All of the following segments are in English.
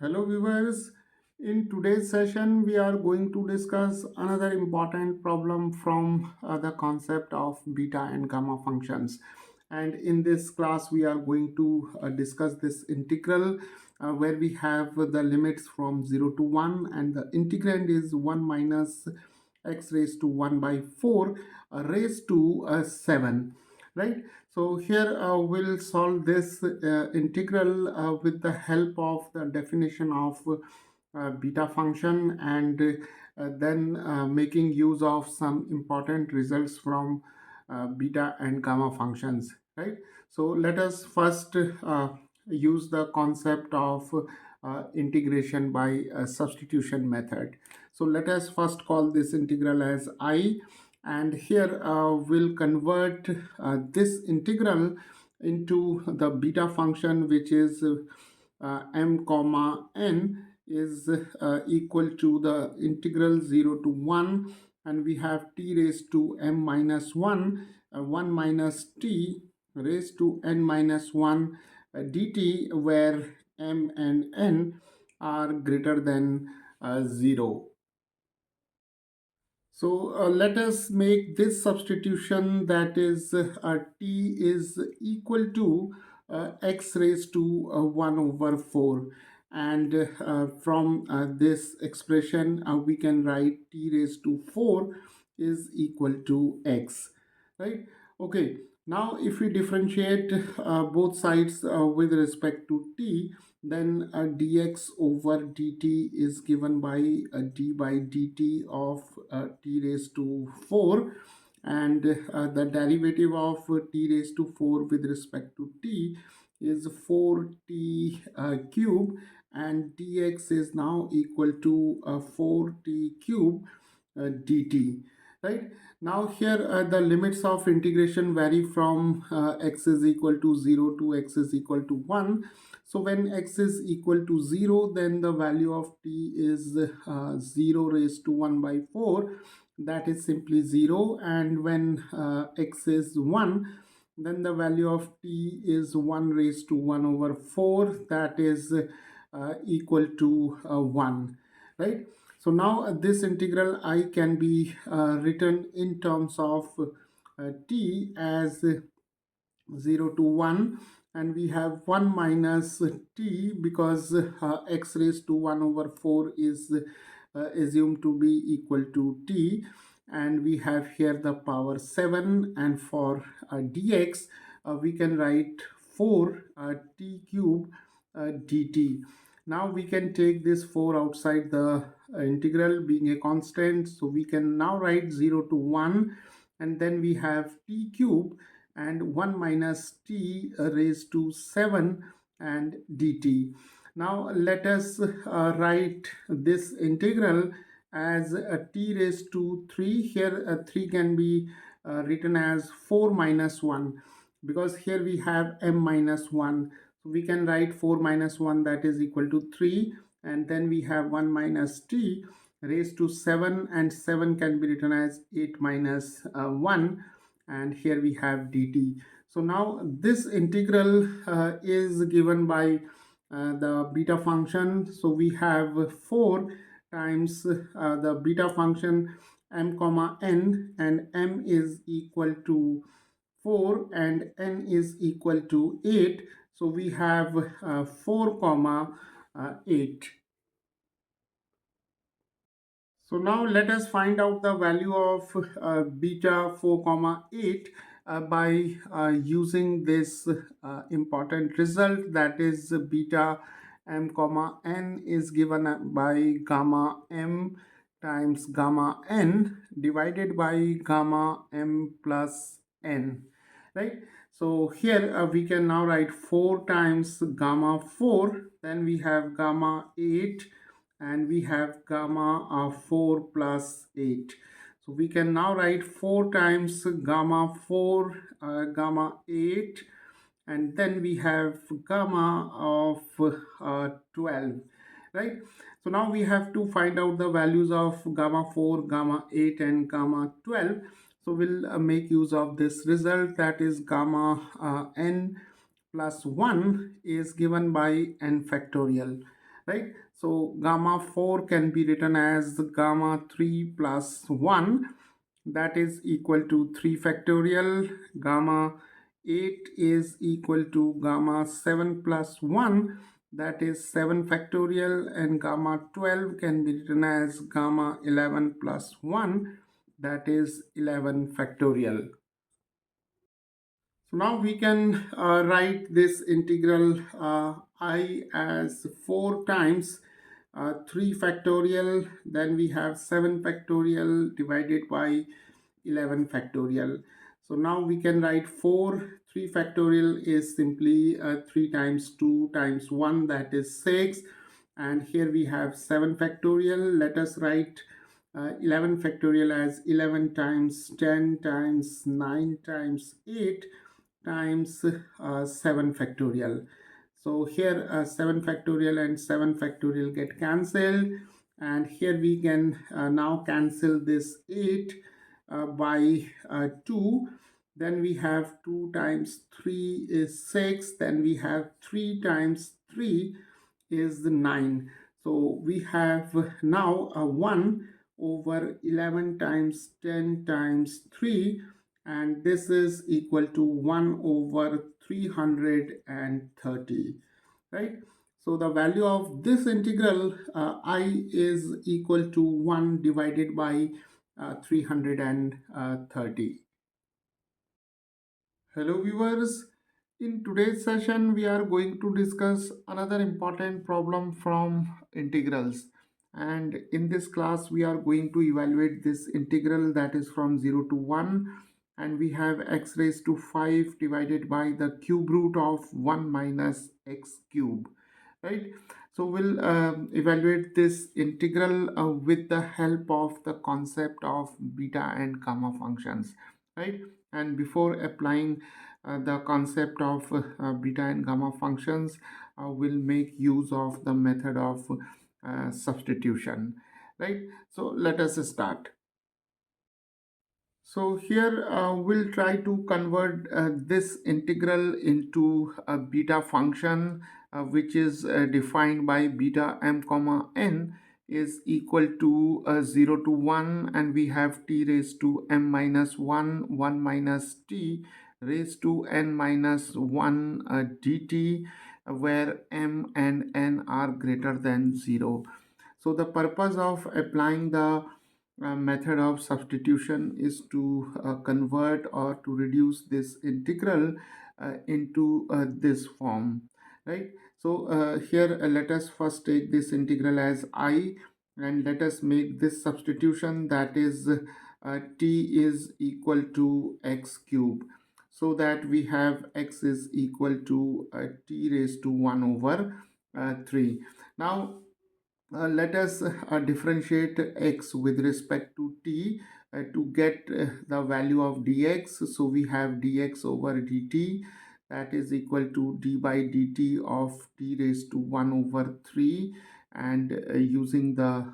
Hello viewers, in today's session we are going to discuss another important problem from the concept of beta and gamma functions. And in this class we are going to discuss this integral where we have the limits from 0 to 1 and the integrand is 1 minus x raised to 1 by 4 raised to 7, right? So here we'll solve this integral with the help of the definition of beta function and then making use of some important results from beta and gamma functions, right? So let us first use the concept of integration by substitution method. So let us first call this integral as I, and here we'll convert this integral into the beta function, which is m comma n is equal to the integral 0 to 1, and we have t raised to m minus 1, 1 minus t raised to n minus 1 dt, where m and n are greater than 0. So let us make this substitution, that is t is equal to x raised to 1 over 4, and from this expression we can write t raised to 4 is equal to x, right? Okay, now if we differentiate both sides with respect to t, then dx over dt is given by d by dt of t raised to 4, and the derivative of t raised to 4 with respect to t is 4t cube, and dx is now equal to 4t cube dt, right? Now here the limits of integration vary from x is equal to 0 to x is equal to 1. So when x is equal to 0, then the value of t is 0 raised to 1 by 4, that is simply 0. And when x is 1, then the value of t is 1 raised to 1 over 4, that is equal to 1, right? So now this integral I can be written in terms of t as 0 to 1, and we have 1 minus t because x raised to 1 over 4 is assumed to be equal to t, and we have here the power 7, and for dx we can write 4 t cube dt. Now we can take this 4 outside the integral being a constant, so we can now write 0 to 1, and then we have t cube and 1 minus t raised to 7 and dt. Now let us write this integral as t raised to 3. Here 3 can be written as 4 minus 1, because here we have m minus 1. So we can write 4 minus 1, that is equal to 3, and then we have 1 minus t raised to 7, and 7 can be written as 8 minus 1, and here we have dt. So now this integral is given by the beta function. So we have 4 times the beta function m comma n, and m is equal to 4 and n is equal to 8. So we have 4 comma 8. So now let us find out the value of beta 4 comma 8 by using this important result, that is beta m comma n is given by gamma m times gamma n divided by gamma m plus n, right? So here we can now write 4 times gamma 4, then we have gamma 8, and we have gamma of 4 plus 8. So we can now write 4 times gamma 4, gamma 8, and then we have gamma of 12, right? So now we have to find out the values of gamma 4, gamma 8, and gamma 12. So we'll make use of this result, that is gamma n plus 1 is given by n factorial, right? So gamma 4 can be written as gamma 3 plus 1, that is equal to 3 factorial. Gamma 8 is equal to gamma 7 plus 1, that is 7 factorial, and gamma 12 can be written as gamma 11 plus 1, that is 11 factorial. So now we can write this integral I as 4 times 3 factorial, then we have 7 factorial divided by 11 factorial. So now we can write 4, 3 factorial is simply 3 times 2 times 1, that is 6. And here we have 7 factorial. Let us write 11 factorial as 11 times 10 times 9 times 8 times 7 factorial. So here 7 factorial and 7 factorial get cancelled, and here we can now cancel this 8 by 2. Then we have 2 times 3 is 6, then we have 3 times 3 is 9. So we have now a 1 over 11 times 10 times 3, and this is equal to 1 over 330, right? So the value of this integral I is equal to 1 divided by 330. Hello viewers, in today's session we are going to discuss another important problem from integrals, and in this class we are going to evaluate this integral that is from 0 to 1, and we have x raised to 5 divided by the cube root of 1 minus x cube, right? So we'll evaluate this integral with the help of the concept of beta and gamma functions, right? And before applying the concept of beta and gamma functions, we'll make use of the method of substitution, right? So let us start. So here we'll try to convert this integral into a beta function which is defined by beta m comma n is equal to 0 to 1, and we have t raised to m minus 1, 1 minus t raised to n minus 1 dt, where m and n are greater than 0. So the purpose of applying the method of substitution is to convert or to reduce this integral into this form, right? So here let us first take this integral as I, and let us make this substitution, that is t is equal to x cube, so that we have x is equal to t raised to 1 over 3. Now let us differentiate x with respect to t to get the value of dx. So we have dx over dt, that is equal to d by dt of t raised to 1 over 3, and using the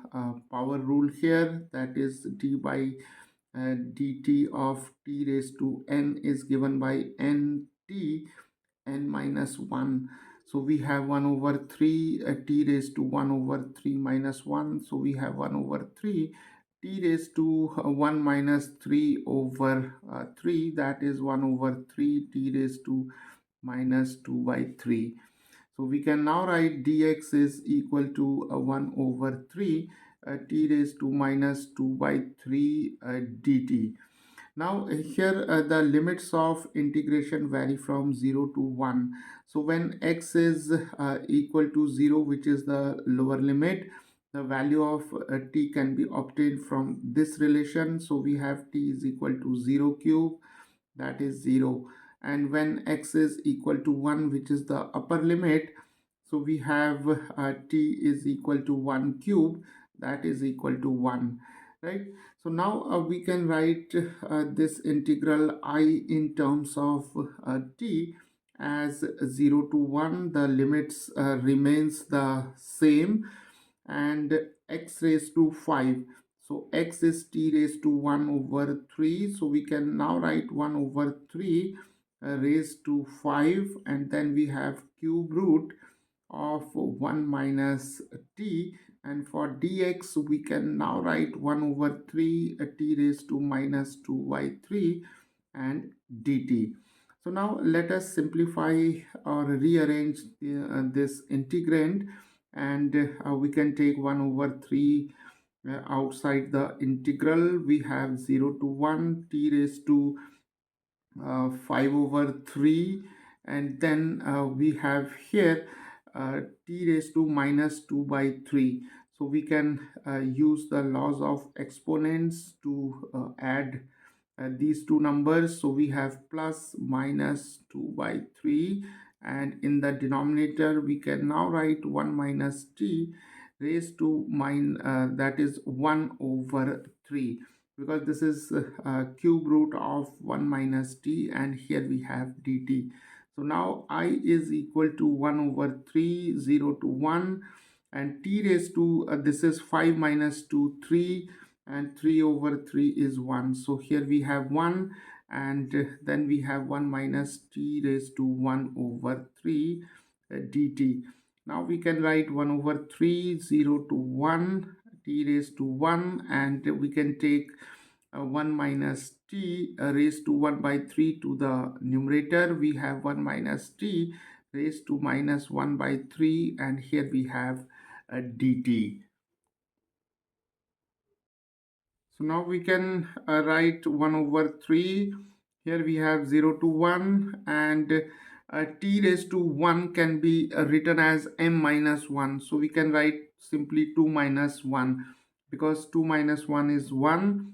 power rule here, that is d by dt of t raised to n is given by nt n minus 1. So we have 1 over 3 t raised to 1 over 3 minus 1. So we have 1 over 3 t raised to 1 minus 3 over 3, that is 1 over 3 t raised to minus 2 by 3. So we can now write dx is equal to 1 over 3 t raised to minus 2 by 3 dt. Now here the limits of integration vary from 0 to 1. So when x is equal to 0, which is the lower limit, the value of t can be obtained from this relation. So we have t is equal to 0 cube, that is 0. And when x is equal to 1, which is the upper limit, so we have t is equal to 1 cube, that is equal to 1, right? So now we can write this integral I in terms of t as 0 to 1. The limits remains the same, and x raised to 5. So x is t raised to 1 over 3. So we can now write 1 over 3 raised to 5, and then we have cube root of 1 minus t, and for dx we can now write 1 over 3 t raised to minus 2 by 3 and dt. So now let us simplify or rearrange this integrand, and we can take 1 over 3 outside the integral. We have 0 to 1 t raised to 5 over 3, and then we have here t raised to minus 2 by 3. So we can use the laws of exponents to add these two numbers. So we have plus minus 2 by 3, and in the denominator we can now write 1 minus t raised to that is 1 over 3, because this is cube root of 1 minus t, and here we have dt. So now I is equal to 1 over 3, 0 to 1, and t raised to this is 5 minus 2, 3, and 3 over 3 is 1. So here we have 1, and then we have 1 minus t raised to 1 over 3 dt. Now we can write 1 over 3, 0 to 1, t raised to 1, and we can take 1 minus t raised to 1 by 3 to the numerator. We have 1 minus t raised to minus 1 by 3, and here we have dt. So now we can write 1 over 3. Here we have 0 to 1, and t raised to 1 can be written as m minus 1. So we can write simply 2 minus 1, because 2 minus 1 is 1.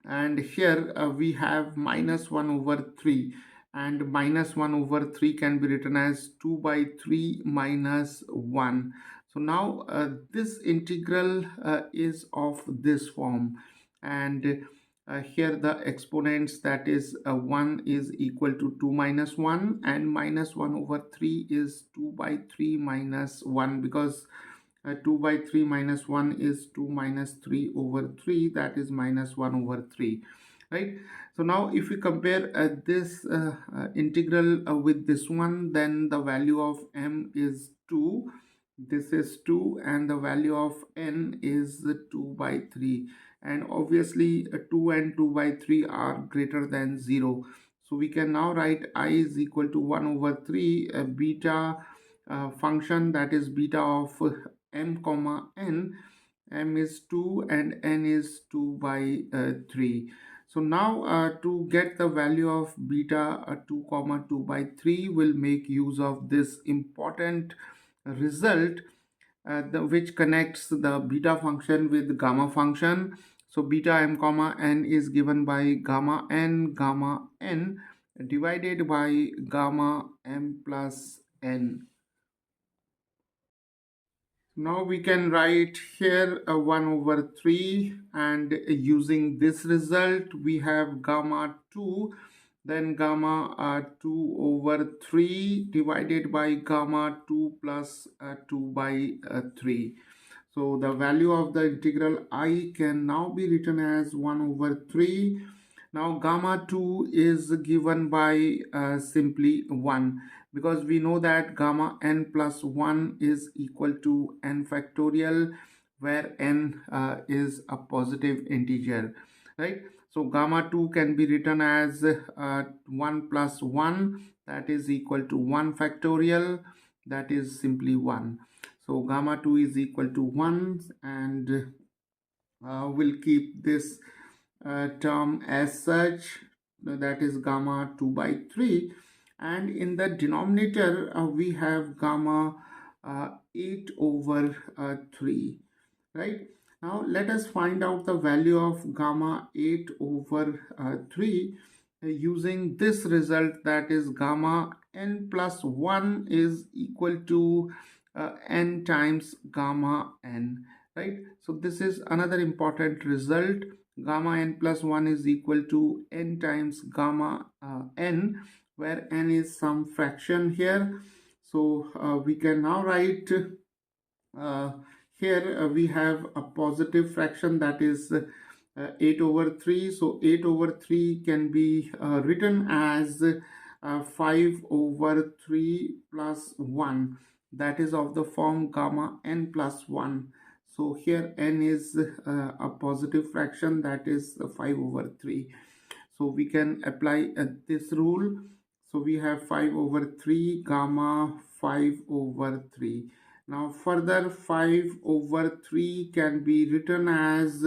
And here we have minus 1 over 3, and minus 1 over 3 can be written as 2 by 3 minus 1. So now this integral is of this form, and here the exponents, that is 1 is equal to 2 minus 1, and minus 1 over 3 is 2 by 3 minus 1, because 2 by 3 minus 1 is 2 minus 3 over 3, that is minus 1 over 3, right? So now if we compare this integral with this one, then the value of m is 2, this is 2, and the value of n is 2 by 3, and obviously 2 and 2 by 3 are greater than 0. So we can now write I is equal to 1 over 3 beta function, that is beta of m comma n. M is 2 and n is 2 by 3. So now to get the value of beta 2 comma 2 by 3, we'll make use of this important result which connects the beta function with gamma function. So beta m comma n is given by gamma n divided by gamma m plus n. Now we can write here 1 over 3, and using this result we have gamma 2, then gamma 2 over 3 divided by gamma 2 plus 2 by 3. So the value of the integral I can now be written as 1 over 3. Now gamma 2 is given by simply 1, because we know that gamma n plus 1 is equal to n factorial, where n is a positive integer, right? So gamma 2 can be written as 1 plus 1, that is equal to 1 factorial, that is simply 1. So gamma 2 is equal to 1, and we'll keep this term as such, that is gamma 2 by 3, and in the denominator we have gamma 8 over 3, right? Now let us find out the value of gamma 8 over 3 using this result, that is gamma n plus 1 is equal to n times gamma n, right? So this is another important result. Gamma n plus 1 is equal to n times gamma n, where n is some fraction here. So we can now write here we have a positive fraction, that is 8 over 3. So 8 over 3 can be written as 5 over 3 plus 1, that is of the form gamma n plus 1. So here n is a positive fraction, that is 5 over 3. So we can apply this rule. So we have 5 over 3 gamma 5 over 3. Now further 5 over 3 can be written as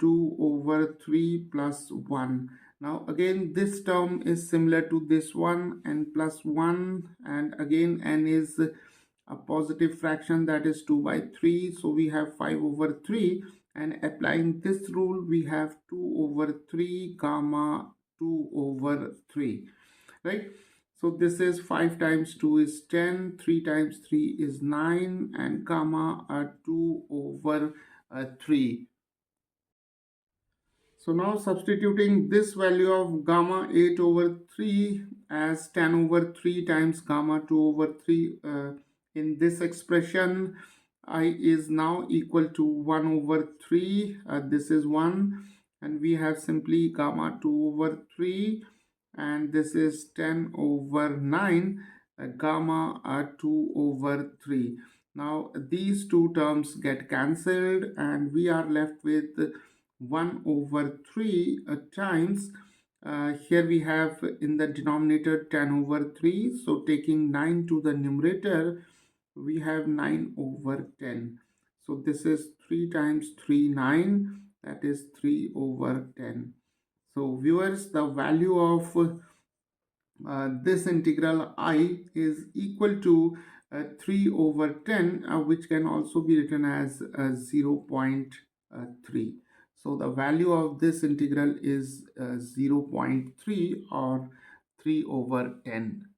2 over 3 plus 1. Now again this term is similar to this one, n plus 1, and again n is a positive fraction, that is 2 by 3. So we have 5 over 3, and applying this rule we have 2 over 3 gamma 2 over 3, right? So this is 5 times 2 is 10, 3 times 3 is 9, and gamma 2 over 3. So now substituting this value of gamma 8 over 3 as 10 over 3 times gamma 2 over 3 in this expression, I is now equal to 1 over 3. This is 1, and we have simply gamma 2 over 3, and this is 10 over 9, gamma 2 over 3. Now these two terms get cancelled, and we are left with 1 over 3 times, here we have in the denominator 10 over 3. So taking 9 to the numerator, we have 9 over 10. So this is 3 times 3, 9, that is 3 over 10. So viewers, the value of this integral I is equal to 3 over 10, which can also be written as 0.3. So the value of this integral is 0.3, or 3 over 10.